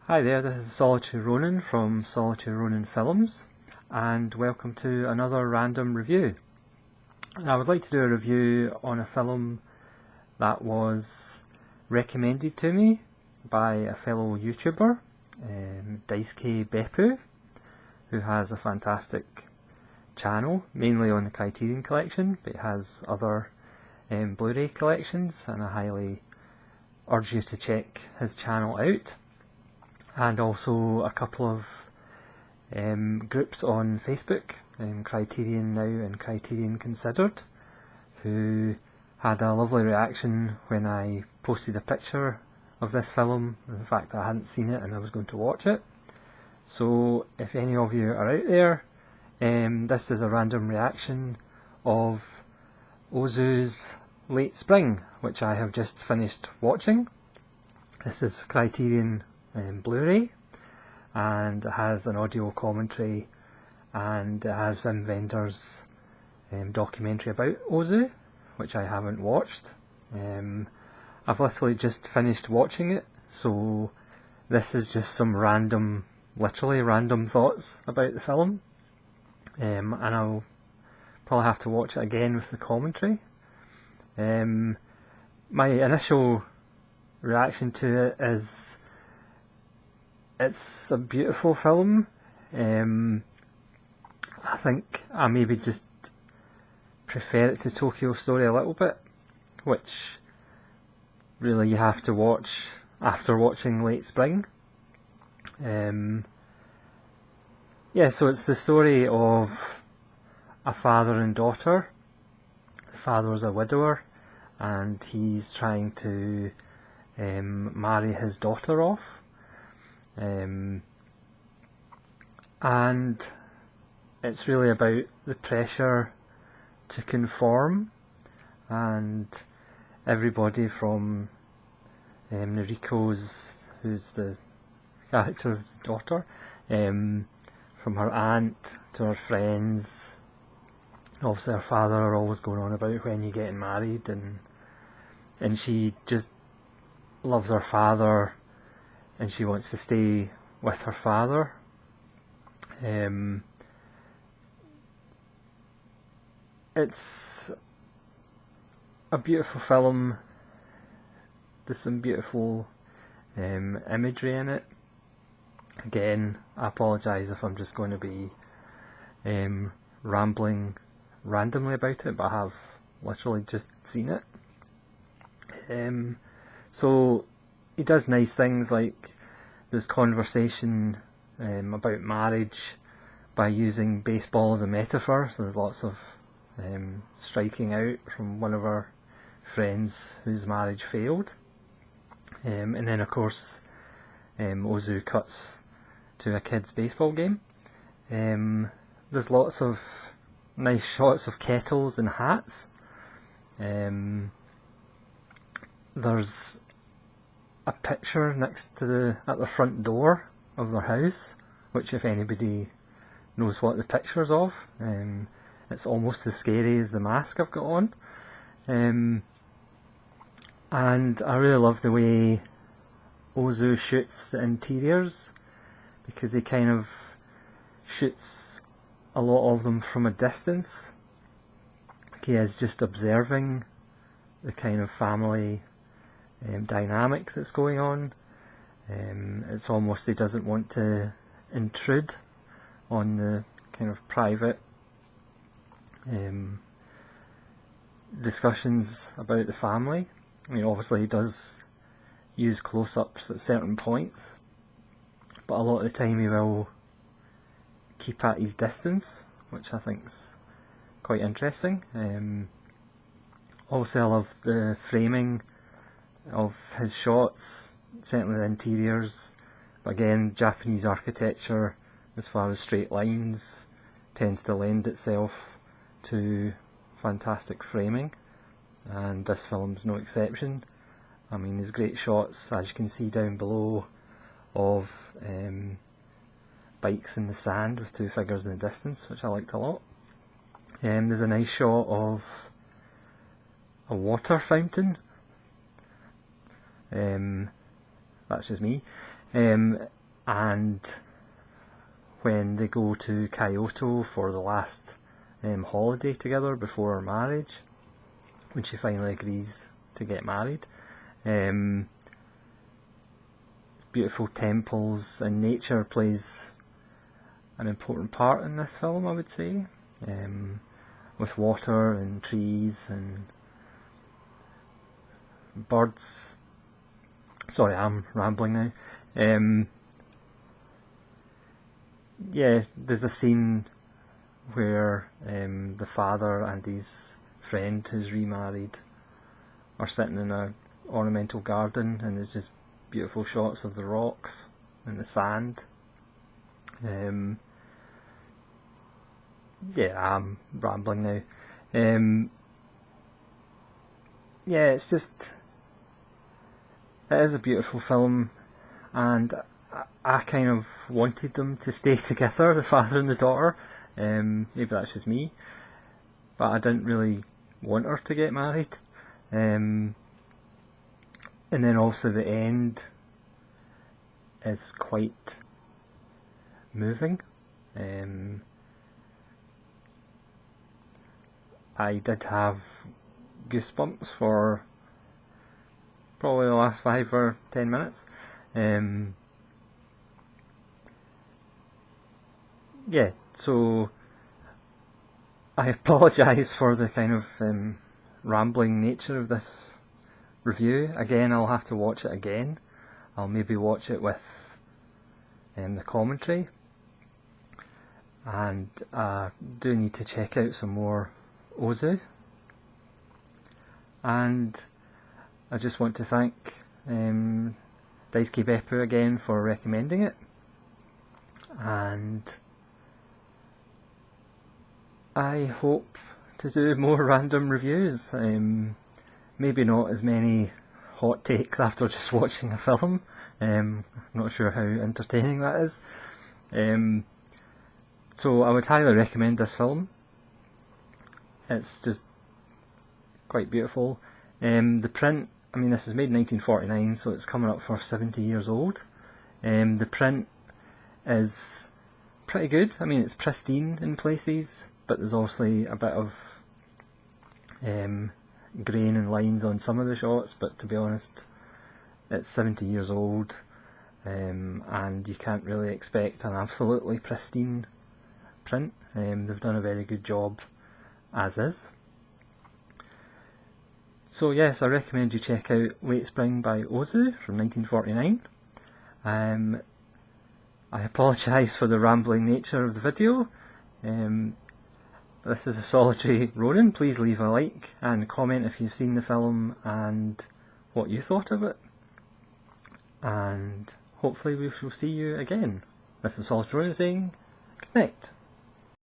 Hi there, this is Solitude Ronin from Solitude Ronin Films, and welcome to another random review. I would like to do a review on a film that was recommended to me by a fellow YouTuber, Daisuke Beppu, who has a fantastic channel, mainly on the Criterion Collection, but it has other Blu-ray collections, and I highly urge you to check his channel out. And also a couple of groups on Facebook, Criterion Now and Criterion Considered, who had a lovely reaction when I posted a picture of this film, the fact that I hadn't seen it and I was going to watch it. So if any of you are out there, this is a random reaction of Ozu's Late Spring, which I have just finished watching. This is Criterion Blu-ray, and it has an audio commentary, and it has Wim Wenders' documentary about Ozu, which I haven't watched. I've literally just finished watching it, so this is just some literally random thoughts about the film, and I'll probably have to watch it again with the commentary. My initial reaction to it is it's a beautiful film. I think I maybe just prefer it to Tokyo Story a little bit, which really you have to watch after watching Late Spring. So it's the story of a father and daughter. The father's a widower, and he's trying to marry his daughter off. And it's really about the pressure to conform, and everybody from Noriko's, who's the character of the daughter, from her aunt to her friends. Obviously her father are always going on about when you're getting married, and she just loves her father and she wants to stay with her father. It's a beautiful film. There's some beautiful imagery in it. Again, I apologise if I'm just going to be rambling randomly about it, but I have literally just seen it. So he does nice things like this conversation about marriage by using baseball as a metaphor. So there's lots of striking out from one of our friends whose marriage failed. And then of course Ozu cuts to a kid's baseball game. There's lots of nice shots of kettles and hats. There's a picture next to at the front door of their house, which if anybody knows what the picture's of, it's almost as scary as the mask I've got on. And I really love the way Ozu shoots the interiors, because he kind of shoots a lot of them from a distance. He is just observing the kind of family dynamic that's going on. It's almost he doesn't want to intrude on the kind of private discussions about the family. I mean, obviously he does use close-ups at certain points, but a lot of the time he will keep at his distance, which I think's quite interesting. Also, I love the framing of his shots, certainly the interiors. But again, Japanese architecture, as far as straight lines, tends to lend itself to fantastic framing, and this film's no exception. I mean, there's great shots, as you can see down below, of bikes in the sand with two figures in the distance, which I liked a lot. There's a nice shot of a water fountain that's just me. And when they go to Kyoto for the last holiday together before marriage, when she finally agrees to get married. Beautiful temples and nature plays an important part in this film, I would say, with water and trees and birds. Sorry, I'm rambling now. Yeah, there's a scene where the father and his friend who's remarried are sitting in an ornamental garden, and there's just beautiful shots of the rocks and the sand. Yeah, I'm rambling now. Yeah, it is a beautiful film, and I kind of wanted them to stay together, the father and the daughter. Maybe that's just me, but I didn't really want her to get married. And then also the end is quite moving. I did have goosebumps for probably the last 5 or 10 minutes. Yeah, so I apologise for the kind of rambling nature of this review. Again, I'll have to watch it again. I'll maybe watch it with the commentary, and I do need to check out some more Ozu. And I just want to thank Daisuke Beppu again for recommending it, and I hope to do more random reviews. Maybe not as many hot takes after just watching a film. I'm not sure how entertaining that is. So I would highly recommend this film. It's just quite beautiful. The print, I mean, this was made in 1949, so it's coming up for 70 years old. The print is pretty good. I mean, it's pristine in places, but there's obviously a bit of grain and lines on some of the shots, but to be honest, it's 70 years old, and you can't really expect an absolutely pristine print. They've done a very good job as is. So yes, I recommend you check out Late Spring by Ozu from 1949. I apologise for the rambling nature of the video. This is a Solitary Ronin. Please leave a like and comment if you've seen the film and what you thought of it. And hopefully we shall see you again. This is Solitary Ronin saying good night.